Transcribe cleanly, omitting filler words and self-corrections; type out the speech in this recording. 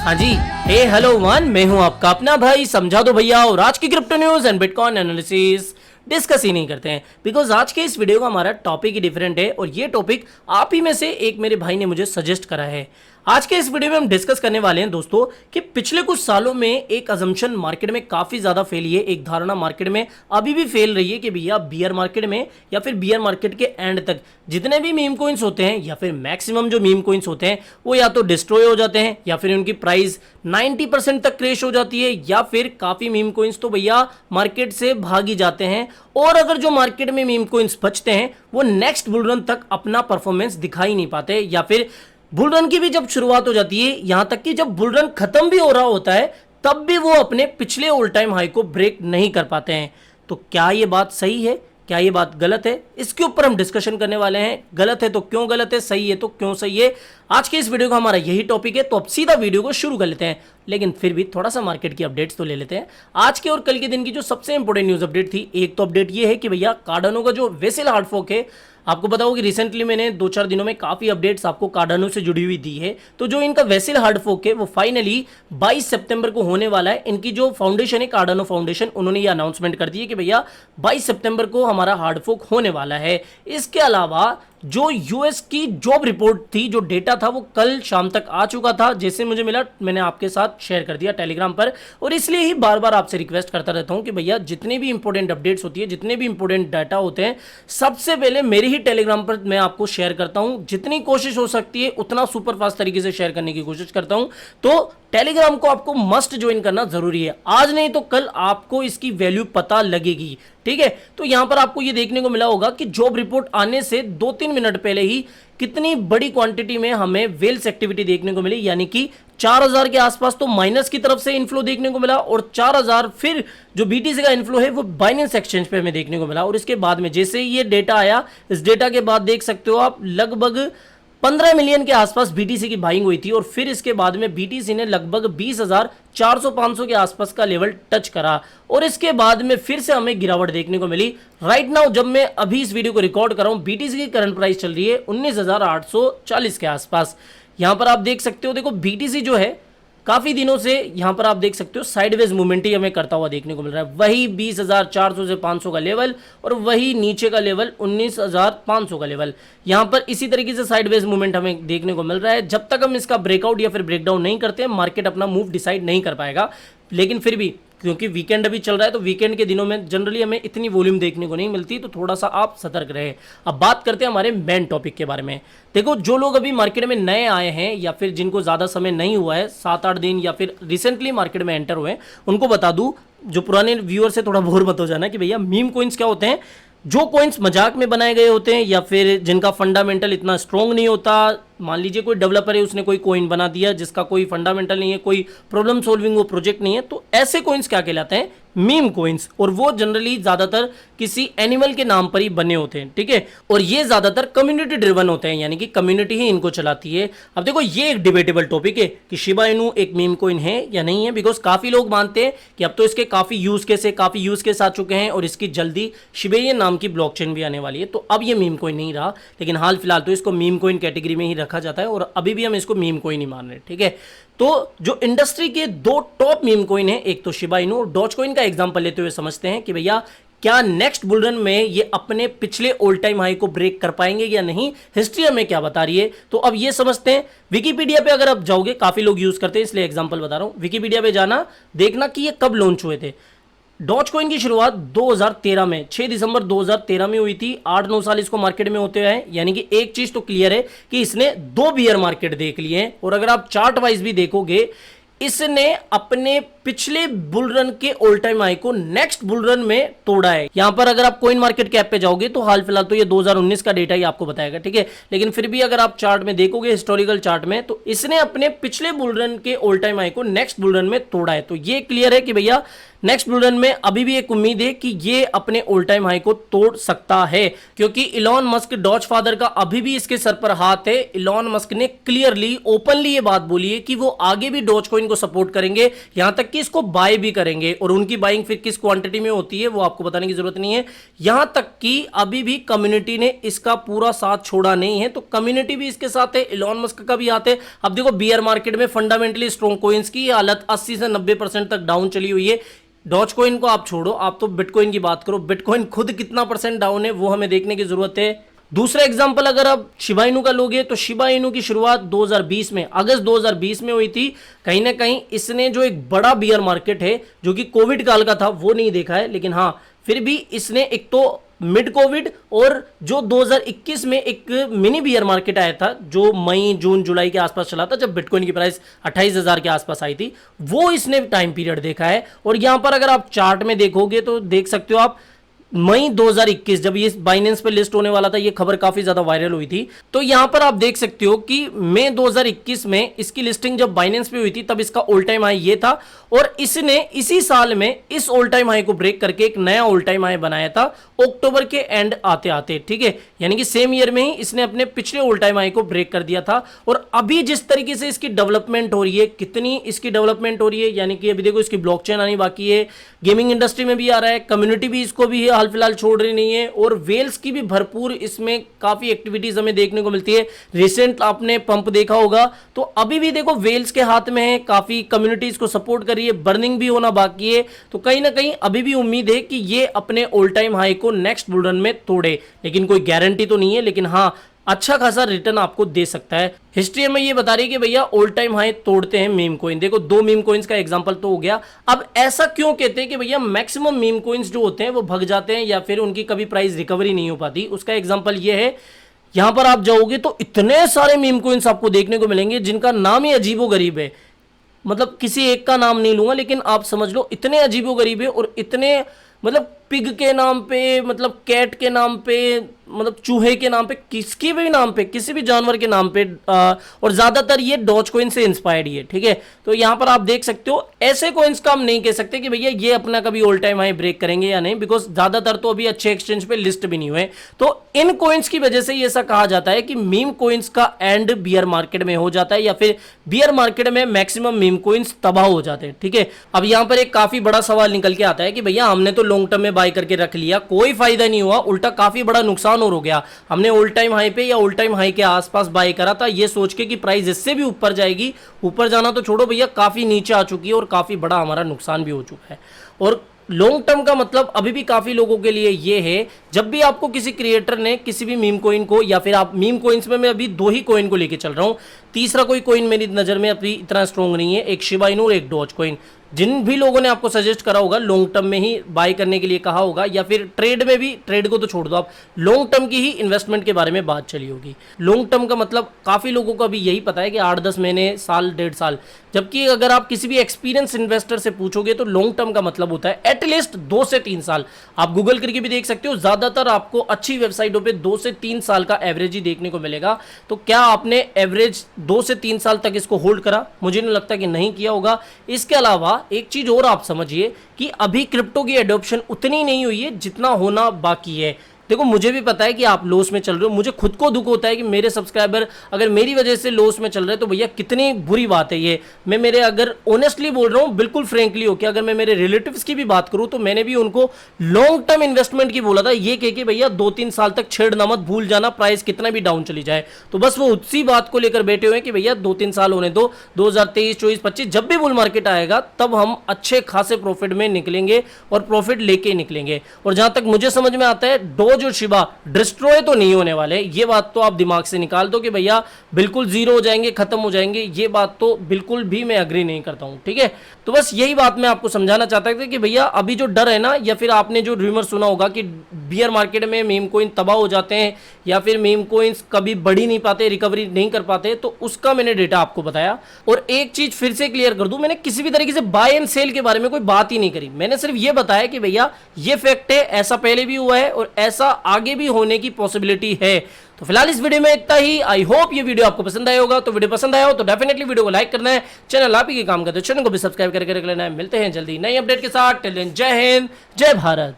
हाँ जी, हे hello one, मैं हूं आपका अपना भाई समझा दो भैया। और आज की crypto news and bitcoin analysis discuss ही नहीं करते हैं, बिकॉज आज के इस वीडियो का हमारा टॉपिक ही डिफरेंट है और ये टॉपिक आप ही में से एक मेरे भाई ने मुझे सजेस्ट करा है। आज के इस वीडियो में हम डिस्कस करने वाले हैं दोस्तों कि पिछले कुछ सालों में एक अजम्पशन मार्केट में काफी ज्यादा फैली है, एक धारणा मार्केट में अभी भी फैल रही है कि भैया बियर मार्केट में या फिर बियर मार्केट के एंड तक जितने भी मीम कॉइंस होते हैं या फिर मैक्सिमम जो मीम कॉइंस होते हैं वो या तो डिस्ट्रॉय हो जाते हैं या फिर उनकी प्राइस 90% तक क्रैश हो जाती है या फिर काफी मीम कॉइंस तो भैया मार्केट से भाग ही जाते हैं। और अगर जो मार्केट में मीम कॉइंस बचते हैं वो नेक्स्ट बुल रन तक अपना परफॉर्मेंस दिखा ही नहीं पाते, या फिर बुल रन की भी जब शुरुआत हो जाती है, यहां तक कि जब बुल रन खत्म भी हो रहा होता है तब भी वो अपने पिछले ऑल टाइम हाई को ब्रेक नहीं कर पाते हैं। तो क्या ये बात सही है, क्या ये बात गलत है, इसके ऊपर हम डिस्कशन करने वाले हैं। गलत है तो क्यों गलत है, सही है तो क्यों सही है, आज के इस वीडियो का हमारा यही टॉपिक है। तो अब सीधा वीडियो को शुरू कर लेते हैं, लेकिन फिर भी थोड़ा सा मार्केट की अपडेट्स तो ले लेते हैं। आज के और कल के दिन की जो सबसे इंपॉर्टेंट न्यूज अपडेट थी, एक तो अपडेट ये है कि भैया कार्डानो का जो वेसल हार्ड फोक है, आपको पता होगा कि रिसेंटली मैंने 2-4 दिनों में काफी अपडेट्स आपको कार्डानो से जुड़ी हुई दी है। तो जो इनका वेसल हार्ड फोक है वो फाइनली 22 सितंबर को होने वाला है। इनकी जो फाउंडेशन है कार्डानो फाउंडेशन, उन्होंने ये अनाउंसमेंट कर दी है कि भैया 22 सितंबर को हमारा हार्ड फोक होने वाला है। इसके अलावा जो यूएस की जॉब रिपोर्ट थी, जो डेटा था, वो कल शाम तक आ चुका था। जैसे मुझे मिला मैंने आपके साथ शेयर कर दिया टेलीग्राम पर, और इसलिए ही बार बार आपसे रिक्वेस्ट करता रहता हूं कि भैया जितने भी इंपॉर्टेंट अपडेट्स होती है, जितने भी इंपॉर्टेंट डाटा होते हैं, सबसे पहले मेरे ही टेलीग्राम पर मैं आपको शेयर करता हूं। जितनी कोशिश हो सकती है उतना सुपर फास्ट तरीके से शेयर करने की कोशिश करता हूं। तो टेलीग्राम को आपको मस्ट ज्वाइन करना जरूरी है, आज नहीं तो कल आपको इसकी वैल्यू पता लगेगी, ठीक है। तो यहां पर आपको यह देखने को मिला होगा कि जॉब रिपोर्ट आने से 2-3 मिनट पहले ही कितनी बड़ी क्वांटिटी में हमें वेल्स एक्टिविटी देखने को मिली, यानी कि 4000 के आसपास तो माइनस की तरफ से इनफ्लो देखने को मिला, और 4000 फिर जो बीटीसी का इनफ्लो है वो बाइनेंस एक्सचेंज पे हमें देखने को मिला। और इसके बाद में जैसे ही ये डेटा आया, इस डेटा के बाद देख सकते हो आप लगभग 15 मिलियन के आसपास बीटीसी की बाइंग हुई थी, और फिर इसके बाद में बीटीसी ने लगभग 20,400-500 के आसपास का लेवल टच करा, और इसके बाद में फिर से हमें गिरावट देखने को मिली। राइट नाउ जब मैं अभी इस वीडियो को रिकॉर्ड कर रहा हूं, बीटीसी की करंट प्राइस चल रही है 19,840 के आसपास। यहां पर आप देख सकते हो, देखो बीटीसी जो है काफी दिनों से यहां पर आप देख सकते हो साइडवेज मूवमेंट ही हमें करता हुआ देखने को मिल रहा है। वही 20,400 से 500 का लेवल और वही नीचे का लेवल 19,500 का लेवल, यहां पर इसी तरीके से साइडवेज मूवमेंट हमें देखने को मिल रहा है। जब तक हम इसका ब्रेकआउट या फिर ब्रेकडाउन नहीं करते, मार्केट अपना मूव डिसाइड नहीं कर पाएगा। लेकिन फिर भी क्योंकि वीकेंड अभी चल रहा है, तो वीकेंड के दिनों में जनरली हमें इतनी वॉल्यूम देखने को नहीं मिलती, तो थोड़ा सा आप सतर्क रहे। अब बात करते हैं हमारे मेन टॉपिक के बारे में। देखो, जो लोग अभी मार्केट में नए आए हैं या फिर जिनको ज़्यादा समय नहीं हुआ है, 7-8 दिन या फिर रिसेंटली मार्केट में एंटर हुए हैं, उनको बता दूँ, जो पुराने व्यूअर से थोड़ा बोर मत हो जाना कि भैया मीम कॉइन्स क्या होते हैं। जो कॉइन्स मजाक में बनाए गए होते हैं या फिर जिनका फंडामेंटल इतना स्ट्रॉन्ग नहीं होता, मान लीजिए कोई डेवलपर है, उसने कोई कॉइन बना दिया जिसका कोई फंडामेंटल नहीं है, कोई प्रॉब्लम सॉल्विंग वो प्रोजेक्ट नहीं है, तो ऐसे कॉइन्स क्या कहलाते हैं, मीम कॉइन्स। और वो जनरली ज्यादातर किसी एनिमल के नाम पर ही बने होते हैं, ठीक है। और ये ज्यादातर कम्युनिटी ड्रिवन होते हैं, यानी कि कम्युनिटी ही इनको चलाती है। अब देखो, ये एक डिबेटेबल टॉपिक है कि शिबा इनू एक मीम कॉइन है या नहीं है, बिकॉज काफी लोग मानते हैं कि अब तो इसके काफी यूज केस आ चुके हैं और इसकी जल्दी शिबेरियन नाम की ब्लॉकचेन भी आने वाली है। तो अब ये मीम कॉइन नहीं रहा, लेकिन हाल फिलहाल तो इसको मीम कॉइन कैटेगरी में ही रखा जाता है और अभी भी हम इसको मीम कॉइन ही मान रहे हैं, ठीक है। तो जो इंडस्ट्री के 2 टॉप मीम कॉइन है, एक तो शिबा इनू और डॉज कॉइन का एग्जांपल लेते हुए समझते हैं कि भैया क्या नेक्स्ट बुल रन में ये अपने पिछले ऑल टाइम हाई को ब्रेक कर पाएंगे या नहीं, हिस्ट्री हमें क्या बता रही है। तो अब ये समझते हैं। विकिपीडिया पे अगर आप जाओगे, काफी लोग यूज करते हैं इसलिए एग्जांपल बता रहा हूं, विकिपीडिया पे जाना, देखना कि ये कब लॉन्च हुए थे। डॉज कॉइन की शुरुआत 2013 में 6 दिसंबर 2013 में हुई थी। 8-9 साल इसको मार्केट में होते हैं, यानी कि एक चीज तो क्लियर है कि इसने 2 बियर मार्केट देख लिए हैं। और अगर आप चार्ट वाइज भी देखोगे, इसने अपने पिछले बुल रन के ऑल टाइम हाई को नेक्स्ट बुल रन में तोड़ा है। यहां पर अगर आप कॉइन मार्केट कैप पे जाओगे तो हाल फिलहाल तो ये 2019 का डेटा ही आपको बताएगा, ठीक है। लेकिन फिर भी अगर आप चार्ट में देखोगे, हिस्टोरिकल चार्ट में, तो इसने अपने पिछले बुल रन के ऑल टाइम हाई को नेक्स्ट बुल रन में तोड़ा है। तो ये क्लियर है कि भैया नेक्स्ट बुल रन में अभी भी एक उम्मीद है कि ये अपने ऑल टाइम हाई को तोड़ सकता है, क्योंकि इलॉन मस्क डॉज फादर का अभी भी इसके सर पर हाथ है। इलॉन मस्क ने क्लियरली ओपनली ये बात बोली है कि वो आगे भी डॉज कॉइन को सपोर्ट करेंगे, यहां तक कि इसको बाय भी करेंगे। और उनकी बाइंग फिर किस क्वांटिटी में होती है वो आपको बताने की जरूरत नहीं है। यहां तक कि अभी भी कम्युनिटी ने इसका पूरा साथ छोड़ा नहीं है, तो कम्युनिटी भी इसके साथ है, इलॉन मस्क का भी हाथ है। अब देखो बियर मार्केट में फंडामेंटली स्ट्रॉन्ग कॉइन्स की हालत 80 से 90% तक डाउन चली हुई है। डॉज कॉइन को आप छोड़ो, आप तो बिटकॉइन की बात करो, बिटकॉइन खुद कितना परसेंट डाउन है वो हमें देखने की जरूरत है। दूसरा एग्जांपल अगर आप शिबा इनू का लोगे तो शिबा इनू की शुरुआत 2020 में, अगस्त 2020 में हुई थी। कहीं ना कहीं इसने जो एक बड़ा बियर मार्केट है जो कि कोविड काल का था वो नहीं देखा है, लेकिन हाँ फिर भी इसने एक तो मिड कोविड और जो 2021 में एक मिनी बियर मार्केट आया था जो मई जून जुलाई के आसपास चला था, जब बिटकॉइन की प्राइस 28,000 के आसपास आई थी, वो इसने टाइम पीरियड देखा है। और यहां पर अगर आप चार्ट में देखोगे तो देख सकते हो आप मई 2021 जब ये बाइनेंस पे लिस्ट होने वाला था, ये खबर काफी ज्यादा वायरल हुई थी, तो यहां पर आप देख सकते हो कि मई 2021 में इसकी लिस्टिंग जब बाइनेंस पे हुई थी तब इसका ऑल टाइम हाई ये था, और इसने इसी साल में इस ऑल टाइम हाई को ब्रेक करके एक नया ऑल टाइम हाई बनाया था अक्टूबर के एंड आते आते, ठीक है, यानी कि सेम ईयर में ही इसने अपने पिछले ऑल टाइम हाई को ब्रेक कर दिया था। और अभी जिस तरीके से इसकी डेवलपमेंट हो रही है, कितनी इसकी डेवलपमेंट हो रही है, यानी कि अभी देखो इसकी ब्लॉकचेन आनी बाकी है, गेमिंग इंडस्ट्री में भी आ रहा है, कम्युनिटी भी इसको भी हाल फिलहाल छोड़ रही नहीं है, और वेल्स की भी भरपूर इसमें काफी एक्टिविटीज हमें देखने को मिलती है। रिसेंट आपने पंप देखा होगा, तो अभी भी देखो वेल्स के हाथ में है, काफी कम्युनिटीज को सपोर्ट कर रही है, बर्निंग भी होना बाकी है, तो कहीं ना कहीं अभी भी उम्मीद है कि ये अपने ऑल टाइम हाई को नेक्स्ट बुल रन में तोड़े, लेकिन कोई गारंटी तो नहीं है, लेकिन हाँ अच्छा खासा रिटर्न आपको दे सकता है। हिस्ट्री में ये बता रही है कि भैया ऑल टाइम हाई तोड़ते हैं मीम कॉइन। देखो 2 मीम कॉइन्स का एग्जांपल तो हो गया। अब ऐसा क्यों कहते हैं कि भैया मैक्सिमम मीम कॉइन्स जो होते हैं वो भग जाते हैं या फिर उनकी कभी प्राइस रिकवरी नहीं हो पाती, उसका एग्जांपल ये है, यहां पर आप जाओगे तो इतने सारे मीम कॉइन्स आपको देखने को मिलेंगे जिनका नाम ही अजीबोगरीब है। मतलब किसी एक का नाम नहीं लूंगा, लेकिन आप समझ लो इतने अजीबोगरीब है, और इतने मतलब पिग के नाम पे, मतलब कैट के नाम पे, मतलब चूहे के नाम पे, किसके भी नाम पे, किसी भी जानवर के नाम पे, और ज्यादातर ये डॉज कॉइन से इंस्पायर्ड ही है, ठीक है। तो यहां पर आप देख सकते हो ऐसे कॉइन्स का हम नहीं कह सकते कि भैया ये अपना कभी ऑल टाइम हाई ब्रेक करेंगे या नहीं, बिकॉज ज्यादातर तो अभी अच्छे एक्सचेंज पे लिस्ट भी नहीं हुए। तो इन कॉइन्स की वजह से ये ऐसा कहा जाता है कि मीम कॉइन्स का एंड बियर मार्केट में हो जाता है, या फिर बियर मार्केट में मैक्सिमम मीम कॉइन्स तबाह हो जाते हैं, ठीक है। अब यहां पर एक काफी बड़ा सवाल निकल के आता है कि भैया हमने तो लॉन्ग टर्म में बाय करके रख लिया, कोई फायदा नहीं हुआ, उल्टा काफी बड़ा नुकसान और हो गया। हमने ऑल टाइम हाई पे या ऑल टाइम हाई के आसपास बाय करा था ये सोच के कि प्राइस इससे भी ऊपर जाएगी, ऊपर जाना तो छोड़ो भैया, काफी नीचे आ चुकी है और काफी बड़ा हमारा नुकसान भी हो चुका है। और लॉन्ग टर्म का मतलब अभी भी काफी लोगों के लिए ये है, जब भी आपको किसी क्रिएटर ने किसी भी मीम कॉइन को, या फिर आप मीम कॉइन्स में मैं अभी 2 ही कॉइन को लेके चल रहा हूं, तीसरा कोई कॉइन मेरी नजर में अभी इतना स्ट्रॉन्ग नहीं है, एक शिबा इनू और एक डॉज कॉइन। जिन भी लोगों ने आपको सजेस्ट करा होगा लॉन्ग टर्म में ही बाय करने के लिए कहा होगा, या फिर ट्रेड में भी, ट्रेड को तो छोड़ दो आप, लॉन्ग टर्म की ही इन्वेस्टमेंट के बारे में बात चली होगी। लॉन्ग टर्म का मतलब काफी लोगों को अभी यही पता है कि 8-10 महीने, साल, 1.5 साल, जबकि अगर आप किसी भी एक्सपीरियंस इन्वेस्टर से पूछोगे तो लॉन्ग टर्म का मतलब होता है एटलीस्ट 2 से 3 साल। आप गूगल करके भी देख सकते हो, ज्यादातर आपको अच्छी वेबसाइटों पे 2 से 3 साल का एवरेज ही देखने को मिलेगा। तो क्या आपने एवरेज 2 से 3 साल तक इसको होल्ड करा? मुझे नहीं लगता कि नहीं किया होगा। इसके अलावा एक चीज और आप समझिए कि अभी क्रिप्टो की एडॉप्शन उतनी नहीं हुई है जितना होना बाकी है। देखो मुझे भी पता है कि आप लॉस में चल रहे हो, मुझे खुद को दुख होता है कि मेरे सब्सक्राइबर अगर मेरी वजह से लॉस में चल रहे हैं, तो भैया कितनी बुरी बात है ये। मैं मेरे, अगर ऑनेस्टली बोल रहा हूँ, बिल्कुल फ्रेंकली हो, कि अगर मैं मेरे रिलेटिव्स की भी बात करूँ तो मैंने भी उनको लॉन्ग टर्म इन्वेस्टमेंट की बोला था, ये कह के भैया 2-3 साल तक छेड़ना मत, भूल जाना, प्राइस कितना भी डाउन चली जाए। तो बस वो उसी बात को लेकर बैठे हुए हैं कि भैया 2-3 साल होने दो, 2023, 24, 25 जब भी बुल मार्केट आएगा तब हम अच्छे खासे प्रॉफिट में निकलेंगे और प्रॉफिट लेके निकलेंगे। और जहां तक मुझे समझ में आता है, डोज और शिबा डिस्ट्रॉय तो नहीं होने वाले, ये बात तो आप दिमाग से निकाल दो कि भैया बिल्कुल जीरो हो जाएंगे, खत्म हो जाएंगे, ये बात तो बिल्कुल भी मैं अग्री नहीं करता हूं, ठीक है। तो बस यही बात मैं आपको समझाना चाहता था कि भैया अभी जो डर है ना, या फिर आपने जो रूमर सुना होगा कि बियर मार्केट में मीम कॉइन तबाह हो जाते हैं या फिर मीम कॉइन्स कभी बढ़ ही नहीं पाते, रिकवरी नहीं कर पाते, तो उसका मैंने डेटा आपको बताया। और एक चीज फिर से क्लियर कर दूं, मैंने किसी भी तरीके से बाय एंड सेल के बारे में कोई बात ही नहीं करी, मैंने सिर्फ ये बताया कि भैया ये फैक्ट है, ऐसा पहले भी हुआ है और ऐसा आगे भी होने की पॉसिबिलिटी है। तो फिलहाल इस वीडियो में इतना ही। आई होप ये वीडियो आपको पसंद आया होगा। तो वीडियो पसंद आया हो तो डेफिनेटली वीडियो को लाइक करना है, चैनल आप ही के काम करते चैनल को भी सब्सक्राइब करके रख लेना है। मिलते हैं जल्दी नई अपडेट के साथ। टिल देन जय हिंद, जय भारत।